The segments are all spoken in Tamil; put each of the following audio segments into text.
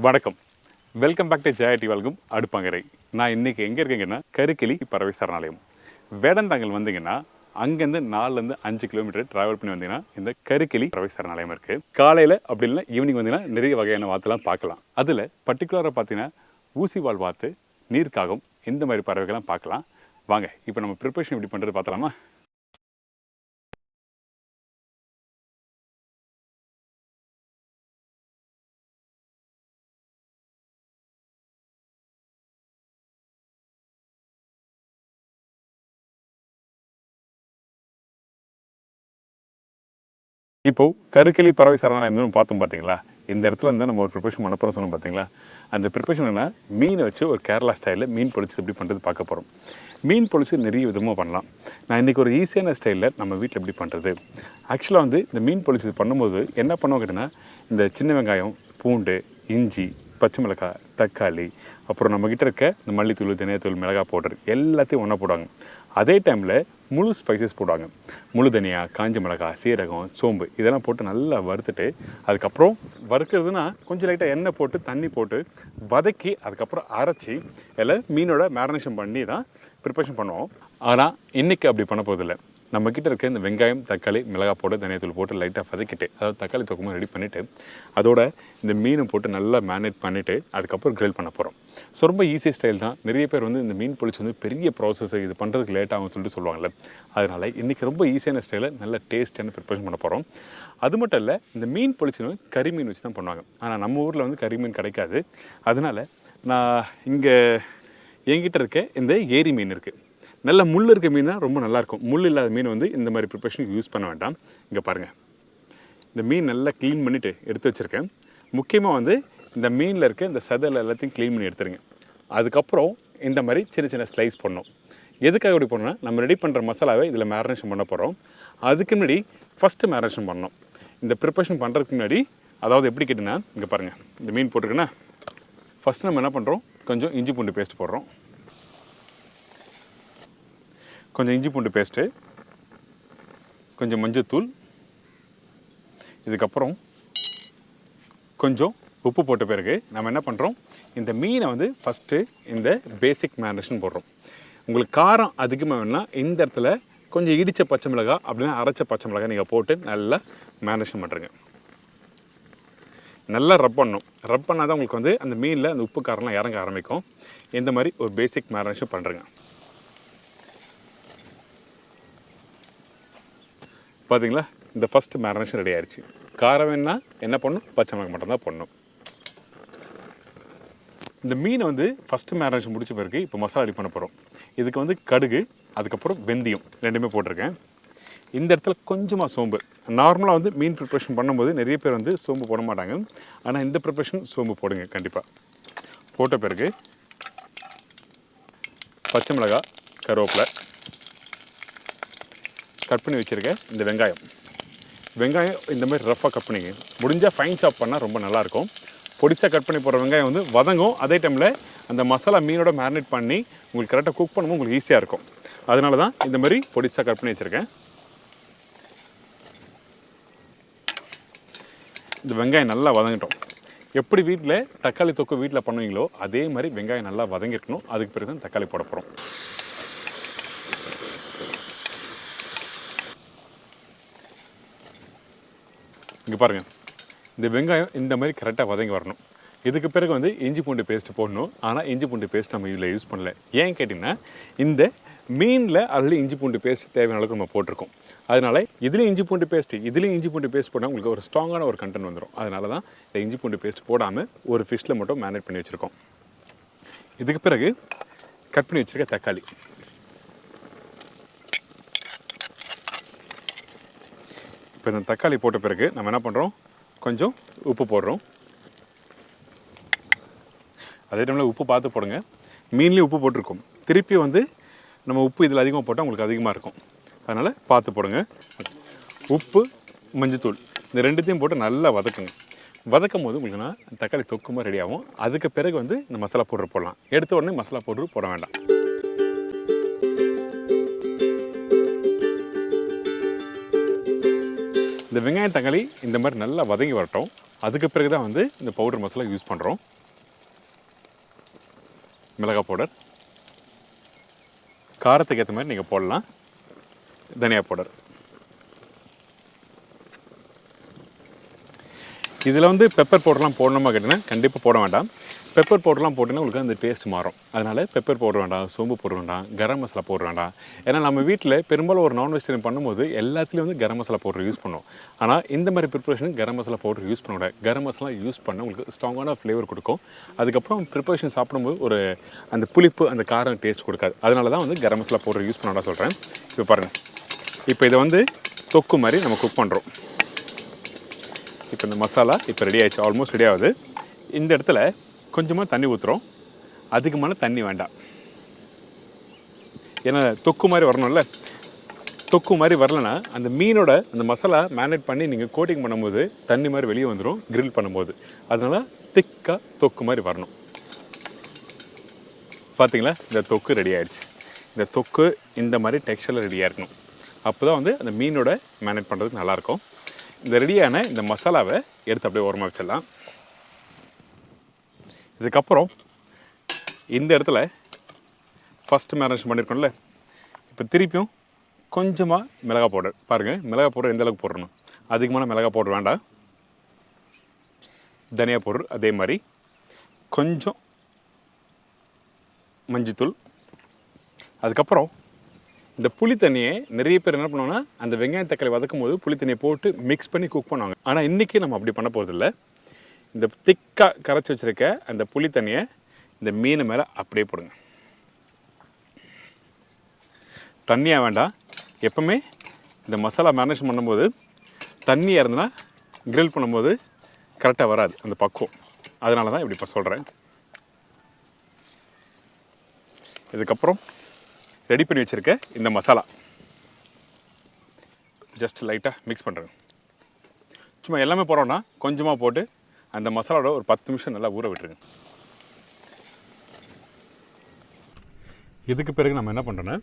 வணக்கம், welcome back to Jaya TV வழங்கும் அடுப்பங்கரை. நான் இன்றைக்கி எங்கே இருக்கேங்கன்னா கருக்கிளி பறவை சரணாலயம். வேடந்தாங்கல் வந்தீங்கன்னா அங்கேருந்து 4லேருந்து 5 கிலோமீட்டர் ட்ராவல் பண்ணி வந்தீங்கன்னா இந்த கருக்கிளி பறவை சரணாலயம் இருக்குது. காலையில் அப்படி இல்லை ஈவினிங் வந்தீங்கன்னா நிறைய வகையான வாத்துலாம் பார்க்கலாம். அதில் பர்டிகுலராக பார்த்தீங்கன்னா ஊசிவால் வாத்து, நீர்க்காகம், இந்த மாதிரி பறவைகள்லாம் பார்க்கலாம். வாங்க இப்போ நம்ம ப்ரிப்பரேஷன் எப்படி பண்ணுறது பார்த்தலாமா? இப்போது கருக்கிளி பறவை சரணாலயம் பார்த்தோம் பார்த்தீங்களா? இந்த இடத்துல வந்து நம்ம ஒரு ப்ரிப்பரேஷன் பண்ண போகிறோம் சொன்னோம் பார்த்தீங்களா? அந்த ப்ரிப்பரேஷன் என்ன, மீனை வச்சு ஒரு கேரளா ஸ்டைலில் மீன் பொரிச்சு எப்படி பண்ணுறது பார்க்க போகிறோம். மீன் பொரிச்சு நிறைய விதமாக பண்ணலாம். நான் இன்றைக்கி ஒரு ஈஸியான ஸ்டைலில் நம்ம வீட்டில் எப்படி பண்ணுறது. ஆக்சுவலாக வந்து இந்த மீன் பொரிச்சு பண்ணும்போது என்ன பண்ணுவோம் கேட்டிங்கன்னா, இந்த சின்ன வெங்காயம், பூண்டு, இஞ்சி, பச்சை மிளகாய், தக்காளி, அப்புறம் நம்மக்கிட்ட இருக்க இந்த மல்லித்தூள், தனியாத்தூள், மிளகாய் பவுடர் எல்லாத்தையும் ஒன்றா போடுவாங்க. அதே டைமில் முழு ஸ்பைசஸ் போடுவாங்க. முழு தனியா, காஞ்ச மிளகாய், சீரகம், சோம்பு இதெல்லாம் போட்டு நல்லா வறுத்துட்டு, அதுக்கப்புறம் வறுக்கிறதுனா கொஞ்சம் லைட்டாக எண்ணெய் போட்டு தண்ணி போட்டு வதக்கி அதுக்கப்புறம் அரைச்சி எல்லாம் மீனோட மேரினேஷன் பண்ணி தான் ப்ரிப்பரேஷன் பண்ணுவோம். ஆனால் இன்றைக்கி அப்படி பண்ண போதில்லை. நம்மக்கிட்ட இருக்க இந்த வெங்காயம், தக்காளி, மிளகாய் போட்டு தனியாத்தூள் போட்டு லைட்டாக வதக்கிட்டு, அதாவது தக்காளி தொக்குமா ரெடி பண்ணிவிட்டு அதோட இந்த மீனை போட்டு நல்லா மேரினேட் பண்ணிவிட்டு அதுக்கப்புறம் கிரில் பண்ண போகிறோம். ஸோ ரொம்ப ஈஸி ஸ்டைல் தான். நிறைய பேர் வந்து இந்த மீன் பொரிச்சு வந்து பெரிய ப்ராசஸ், இது பண்ணுறதுக்கு லேட் ஆகும்னு சொல்லிட்டு சொல்லுவாங்கள்ல. அதனால் இன்றைக்கி ரொம்ப ஈஸியான ஸ்டைலில் நல்ல டேஸ்ட்டான ப்ரிப்பரேஷன் பண்ண போகிறோம். அது மட்டும் இல்லை, இந்த மீன் பொரிச்சு கறி மீன் வச்சு தான் பண்ணுவாங்க. ஆனால் நம்ம ஊரில் வந்து கறி மீன் கிடைக்காது. அதனால் நான் இங்கே என்கிட்ட இருக்க இந்த ஏரி மீன் இருக்குது. நல்ல முள் இருக்க மீன் தான் ரொம்ப நல்லாயிருக்கும். முள் இல்லாத மீன் வந்து இந்த மாதிரி ப்ரிப்பரேஷனுக்கு யூஸ் பண்ண வேண்டாம். இங்கே பாருங்கள், இந்த மீன் நல்லா க்ளீன் பண்ணிவிட்டு எடுத்து வச்சுருக்கேன். முக்கியமாக வந்து இந்த மீனில் இருக்க இந்த சதையில் எல்லாத்தையும் க்ளீன் பண்ணி எடுத்துருங்க. அதுக்கப்புறம் இந்த மாதிரி சின்ன சின்ன ஸ்லைஸ் பண்ணணும். எதுக்காக இப்படி பண்ணோன்னா, நம்ம ரெடி பண்ணுற மசாலாவை இதில் மேரினேஷன் பண்ண போகிறோம். அதுக்கு முன்னாடி ஃபஸ்ட்டு மேரினேஷன் பண்ணணும். இந்த ப்ரிப்பரேஷன் பண்ணுறதுக்கு முன்னாடி, அதாவது எப்படி கேட்டிங்கன்னா, இங்கே பாருங்கள், இந்த மீன் போட்டிருக்குன்னா ஃபஸ்ட்டு நம்ம என்ன பண்ணுறோம், கொஞ்சம் இஞ்சி பூண்டு பேஸ்ட் போடுறோம். கொஞ்சம் இஞ்சி பூண்டு பேஸ்ட்டு, கொஞ்சம் மஞ்சத்தூள், இதுக்கப்புறம் கொஞ்சம் உப்பு போட்ட பிறகு நம்ம என்ன பண்ணுறோம், இந்த மீனை வந்து ஃபஸ்ட்டு இந்த பேசிக் மேரினேஷன் போடுறோம். உங்களுக்கு காரம் அதிகமாக வேணும்னா இந்த இடத்துல கொஞ்சம் இடித்த பச்சை மிளகாய் அப்படின்னா அரைச்ச பச்சை மிளகாய் நீங்கள் போட்டு நல்லா மேரினேஷன் பண்ணுறங்க. நல்லா ரப் பண்ணணும். ரப் பண்ணால் தான் உங்களுக்கு வந்து அந்த மீனில் அந்த உப்பு காரம்லாம் இறங்க ஆரம்பிக்கும். இந்த மாதிரி ஒரு பேசிக் மேரினேஷன் பண்ணுறங்க. பார்த்தீங்களா, இந்த ஃபஸ்ட்டு மேரினேஷன் ரெடி ஆயிடுச்சு. காரம் வேணுன்னா என்ன பண்ணணும், பச்சை மிளகாய் மட்டும்தான் பண்ணணும். இந்த மீனை வந்து ஃபஸ்ட்டு மேரினேஷன் முடிச்ச பிறகு இப்போ மசாலா ரெடி பண்ண போகிறோம். இதுக்கு வந்து கடுகு, அதுக்கப்புறம் வெந்தயம் ரெண்டுமே போட்டிருக்கேன். இந்த இடத்துல கொஞ்சமாக சோம்பு. நார்மலாக வந்து மீன் ப்ரிப்ரேஷன் பண்ணும்போது நிறைய பேர் வந்து சோம்பு போட மாட்டாங்க. ஆனால் இந்த ப்ரிப்ரேஷன் சோம்பு போடுங்க கண்டிப்பாக. போட்ட பிறகு பச்சை மிளகாய், கருவேப்பிலை, கட் பண்ணி வச்சுருக்கேன் இந்த வெங்காயம். வெங்காயம் இந்த மாதிரி ரஃப்பாக கட் பண்ணிங்க. முடிஞ்சால் ஃபைன் சாப் பண்ணால் ரொம்ப நல்லாயிருக்கும். பொடிசாக கட் பண்ணி போடுற வெங்காயம் வந்து வதங்கும். அதே டைமில் அந்த மசாலா மீனோட மேரினேட் பண்ணி உங்களுக்கு கரெக்டாக குக் பண்ணும்போது உங்களுக்கு ஈஸியாக இருக்கும். அதனால தான் இந்த மாதிரி பொடிசாக கட் பண்ணி வச்சுருக்கேன். இந்த வெங்காயம் நல்லா வதங்கிட்டோம். எப்படி வீட்டில் தக்காளி தொக்கு வீட்டில் பண்ணுவீங்களோ அதே மாதிரி வெங்காயம் நல்லா வதங்கிருக்கணும். அதுக்கு பிறகு தான் தக்காளி போட போகிறோம். இங்கே பாருங்கள், இந்த வெங்காயம் இந்த மாதிரி கரெக்டாக வதங்கி வரணும். இதுக்கு பிறகு வந்து இஞ்சி பூண்டு பேஸ்ட்டு போடணும். ஆனால் இஞ்சி பூண்டு பேஸ்ட் நம்ம இதில் யூஸ் பண்ணல. ஏன் கேட்டிங்கன்னா, இந்த மீனில் ஆல்ரெடி இஞ்சி பூண்டு பேஸ்ட் தேவையான அளவுக்கு நம்ம போட்டிருக்கோம். அதனால் இதுலேயும் இஞ்சி பூண்டு பேஸ்ட்டு, இதுலேயும் இஞ்சி பூண்டு பேஸ்ட் போட்டால் உங்களுக்கு ஒரு ஸ்ட்ராங்கான ஒரு கண்டென்ட் வந்துடும். அதனால தான் இந்த இஞ்சி பூண்டு பேஸ்ட் போடாமல் ஒரு ஃபிஷ்ஷில் மட்டும் மேரினேட் பண்ணி வச்சுருக்கோம். இதுக்கு பிறகு கட் பண்ணி வச்சுருக்க தக்காளி, இப்போ இந்த தக்காளி போட்ட பிறகு நம்ம என்ன பண்ணுறோம், கொஞ்சம் உப்பு போடுறோம். அதே டைமில் உப்பு பார்த்து போடுங்க. மீன்லேயும் உப்பு போட்டிருக்கோம். திருப்பி வந்து நம்ம உப்பு இதில் அதிகமாக போட்டால் உங்களுக்கு அதிகமாக இருக்கும். அதனால் பார்த்து போடுங்க. உப்பு, மஞ்சத்தூள் இந்த ரெண்டுத்தையும் போட்டு நல்லா வதக்குங்க. வதக்கும் போது உங்களுக்குன்னா தக்காளி தொக்குமா ரெடி ஆகும். அதுக்கு பிறகு வந்து இந்த மசாலா பவுடர் போடலாம். எடுத்த உடனே மசாலா பவுடர் போட வேண்டாம். இந்த வெங்காயம் தக்காளி இந்த மாதிரி நல்லா வதங்கி வரட்டும். அதுக்கு பிறகு தான் வந்து இந்த பவுடர் மசாலா யூஸ் பண்ணுறோம். மிளகாய் பவுடர், காரத்துக்கு ஏற்ற மாதிரி நீங்கள் போடலாம். தனியா பவுடர். இதில் வந்து பெப்பர் பவுடர்லாம் போடணுமா கேட்டிங்கன்னா கண்டிப்பாக போட வேண்டாம். பெப்பர் பவுடர்லாம் போட்டிங்கன்னா உங்களுக்கு அந்த டேஸ்ட் மாறும். அதனால் பெப்பர் பவுடர் வேண்டாம், சோம்பு பவுடர் வேண்டாம், கரம் மசாலா பவுடர் வேண்டாம். ஏன்னா நம்ம வீட்டில் பெரும்பாலும் ஒரு நான் வெஜிடேரியன் பண்ணும்போது எல்லாத்துலேயும் வந்து கரம் மசாலா பவுடர் யூஸ் பண்ணுவோம். ஆனால் இந்த மாதிரி preparation garam masala powder use பண்ணக்கூடாது. கரம் மசாலா யூஸ் பண்ண உங்களுக்கு ஸ்ட்ராங்கான ஃப்ளேவர் கொடுக்கும். அதுக்கப்புறம் ப்ரிப்பரேஷன் சாப்பிடும்போது ஒரு அந்த புளிப்பு, அந்த காரம் டேஸ்ட் கொடுக்காது. அதனால தான் வந்து கரம் மசாலா பவுடர் யூஸ் பண்ண சொல்கிறேன். இப்போ பாருங்கள், இப்போ இதை வந்து தொக்கு மாதிரி நம்ம குக் பண்ணுறோம். இப்போ இந்த மசாலா இப்போ ரெடி ஆகிடுச்சு, ஆல்மோஸ்ட் ரெடி ஆகுது. இந்த இடத்துல கொஞ்சமாக தண்ணி ஊற்றுறோம். அதுக்கு மேலே தண்ணி வேண்டாம். ஏன்னா தொக்கு மாதிரி வரணும்ல. தொக்கு மாதிரி வரலன்னா அந்த மீனோட அந்த மசாலா மேரினேட் பண்ணி நீங்கள் கோட்டிங் பண்ணும்போது தண்ணி மாதிரி வெளியே வந்துடும் கிரில் பண்ணும்போது. அதனால் திக்காக தொக்கு மாதிரி வரணும். பார்த்தீங்களா, இந்த தொக்கு ரெடி ஆகிடுச்சு. இந்த தொக்கு இந்த மாதிரி டெக்ஸ்சரில் ரெடியாக இருக்கணும். அப்போ தான் வந்து அந்த மீனோட மேரினேட் பண்ணுறதுக்கு நல்லாயிருக்கும். இந்த ரெடியான இந்த மசாலாவை எடுத்து அப்படியே ஓரமாக வச்சிடலாம். இதுக்கப்புறம் இந்த இடத்துல ஃபஸ்ட்டு மேரினேஷன் பண்ணியிருக்கோம்ல, இப்போ திருப்பியும் கொஞ்சமாக மிளகாய் பவுடர். பாருங்கள், மிளகாய் பவுடர் எந்த அளவுக்கு போடணும். அதிகமான மிளகாய் பவுடர் வேண்டாம். தனியா பவுடர் அதே மாதிரி, கொஞ்சம் மஞ்சத்தூள். அதுக்கப்புறம் இந்த புளி தண்ணியை நிறைய பேர் என்ன பண்ணுவாங்கன்னா அந்த வெங்காயம் தக்காளி வதக்கும் போது புளி தண்ணியை போட்டு மிக்ஸ் பண்ணி குக் பண்ணுவாங்க. ஆனால் இன்றைக்கி நம்ம அப்படி பண்ண போகிறதில்ல. இந்த திக்காக கரைச்சி வச்சுருக்க அந்த புளி தண்ணியை இந்த மீன் மேலே அப்படியே போடுங்க. தண்ணியாக வேண்டாம். எப்போவுமே இந்த மசாலா மேரினேஷன் பண்ணும்போது தண்ணியாக இருந்ததுன்னா கிரில் பண்ணும்போது கரெக்டாக வராது அந்த பக்குவம். அதனால தான் இப்படி இப்போ சொல்கிறேன். இதுக்கப்புறம் ரெடி பண்ணி வச்சுருக்க இந்த மசாலா ஜஸ்ட் லைட்டாக மிக்ஸ் பண்ணுறேங்க. சும்மா எல்லாமே போகிறோன்னா கொஞ்சமாக போட்டு அந்த மசாலாவோட ஒரு 10 நிமிஷம் நல்லா ஊற விட்டுருங்க. இதுக்கு பிறகு நம்ம என்ன பண்ணுறோன்னா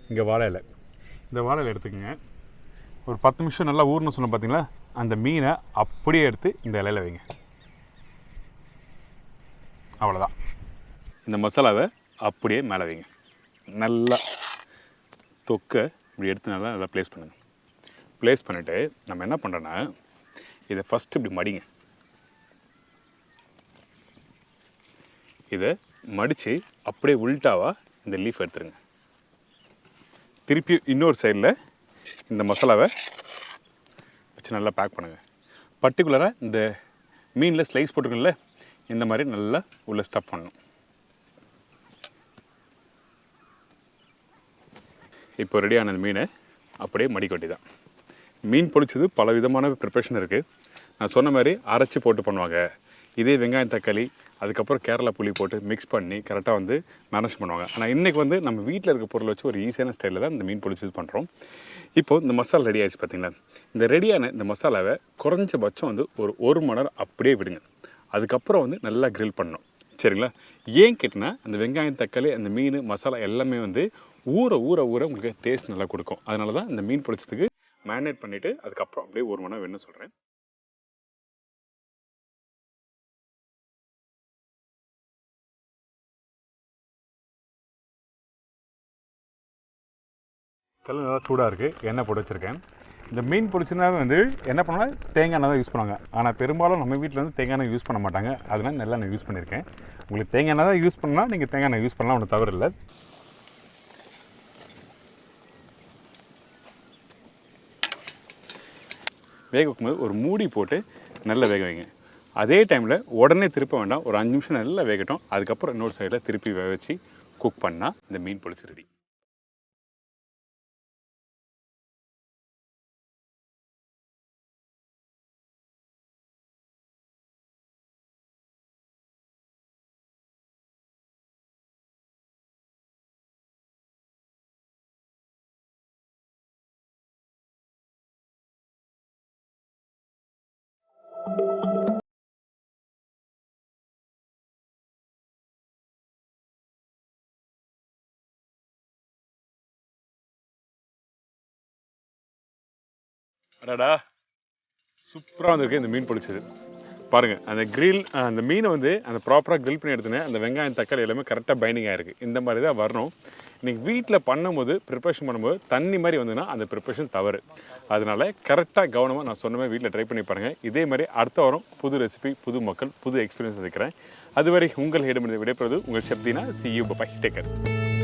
இங்கே வாழை இலை, இந்த வாழை இலை எடுத்துக்கோங்க. ஒரு 10 நிமிஷம் நல்லா ஊறணும் சொன்னோம் பார்த்தீங்களா, அந்த மீனை அப்படியே எடுத்து இந்த இலையில் வைங்க. அவ்வளோதான். இந்த மசாலாவை அப்படியே மேலே வைங்க. நல்லா தொக்கை இப்படி எடுத்து நல்லா ப்ளேஸ் பண்ணுங்கள். ப்ளேஸ் பண்ணிவிட்டு நம்ம என்ன பண்ணுறோன்னா இதை ஃபஸ்ட்டு இப்படி மடிங்க. இதை மடித்து அப்படியே உல்ட்டாவாக இந்த லீஃப் எடுத்துருங்க. திருப்பி இன்னொரு சைடில் இந்த மசாலாவை வச்சு நல்லா பேக் பண்ணுங்கள். பர்டிகுலராக இந்த மீனில் ஸ்லைஸ் போட்டுக்கல, இந்த மாதிரி நல்லா உள்ளே ஸ்டஃப் பண்ணணும். இப்போ ரெடியான அந்த மீனை அப்படியே மடிக்கொட்டி தான். மீன் பொரிச்சது பல விதமான ப்ரிப்ரேஷன் இருக்குது. நான் சொன்ன மாதிரி அரைச்சி போட்டு பண்ணுவாங்க. இதே வெங்காயம் தக்காளி அதுக்கப்புறம் கேரளா புளி போட்டு மிக்ஸ் பண்ணி கரெக்டாக வந்து மேனேஜ் பண்ணுவாங்க. ஆனால் இன்றைக்கி வந்து நம்ம வீட்டில் இருக்க பொருளை வச்சு ஒரு ஈஸியான ஸ்டைலில் தான் இந்த மீன் பொரிச்சது பண்ணுறோம். இப்போது இந்த மசாலா ரெடி ஆகிடுச்சு பார்த்தீங்களா. இந்த ரெடியான இந்த மசாலாவை குறைஞ்சபட்சம் வந்து ஒரு மணி நேரம் அப்படியே விடுங்க. அதுக்கப்புறம் வந்து நல்லா கிரில் பண்ணணும். சரிங்களா. ஏன் கேட்டினா அந்த வெங்காயம் தக்காளி அந்த மீன் மசாலா எல்லாமே வந்து ஊற ஊற ஊற உங்களுக்கு டேஸ்ட் நல்லா கொடுக்கும். அதனால தான் இந்த மீன் பொரிச்சதுக்கு மேரினேட் பண்ணிவிட்டு அதுக்கப்புறம் அப்படியே 1 மணி நேரம் வேணும்னு சொல்கிறேன். கல் நல்லா சூடாக இருக்குது, எண்ணெய் போட்டு வச்சுருக்கேன். இந்த மீன் பொரிச்சுனாவே வந்து என்ன பண்ணால் தேங்காய் எண்ணெய் தான் யூஸ் பண்ணுவாங்க. ஆனால் பெரும்பாலும் நம்ம வீட்டில் வந்து தேங்காய் எண்ணெய் யூஸ் பண்ண மாட்டாங்க. அதனால் நல்லெண்ணெய் யூஸ் பண்ணியிருக்கேன். உங்களுக்கு தேங்காய் எண்ணெய் தான் யூஸ் பண்ணால் நீங்கள் தேங்காய் எண்ணெய் யூஸ் பண்ணலாம், ஒன்றும் தவறு இல்லை. வேக வைக்கும்போது ஒரு மூடி போட்டு நல்லா வேக வைங்க. அதே டைமில் உடனே திருப்ப வேண்டாம். ஒரு 5 நிமிஷம் நல்லா வேகட்டும். அதுக்கப்புறம் இன்னொரு சைடில் திருப்பி வேக வச்சு குக் பண்ணால் இந்த மீன் பொரிச்சு ரெடி. அடாடா, சூப்பராக வந்திருக்கு இந்த மீன் பொரிச்சது. பாருங்கள் அந்த அந்த மீனை வந்து அந்த ப்ராப்பராக கிரில் பண்ணி எடுத்துனேன். அந்த வெங்காயம் தக்காளி எல்லாமே கரெக்டாக பைண்டிங் ஆகிருக்கு. இந்த மாதிரி தான் வரணும். இன்றைக்கி வீட்டில் பண்ணும்போது ப்ரிப்ரேஷன் பண்ணும்போது தண்ணி மாதிரி வந்துன்னா அந்த ப்ரிப்ரேஷன் தவறு. அதனால் கரெக்டாக கவனமாக நான் சொன்ன மாதிரி வீட்டில் ட்ரை பண்ணி பாருங்கள். இதே மாதிரி அடுத்த வாரம் புது ரெசிபி, புது மக்கள், புது எக்ஸ்பீரியன்ஸ் இருக்கிறேன். அதுவரை உங்கள் இடமிருந்து விடைபெறுவது உங்கள் chef Deena. See you. Bye. Take care.